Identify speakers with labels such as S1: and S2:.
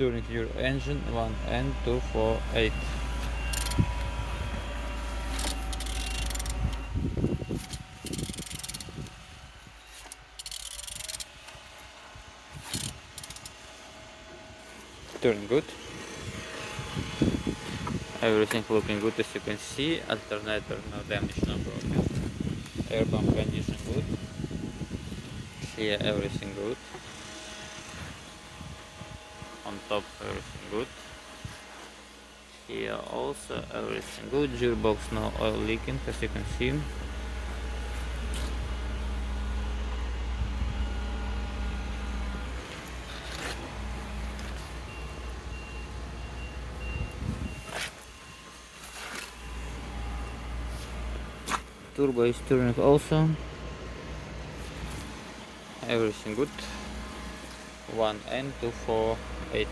S1: turning your engine 1 and 2 4 8. Turning good. Everything looking good, as you can see. Alternator no damage, no broken. Air pump condition good. Here everything good. On top everything good. Here also everything good. Gearbox no oil leaking, as you can see. Turbo is turning also. Everything good. 1 and 2 4 8.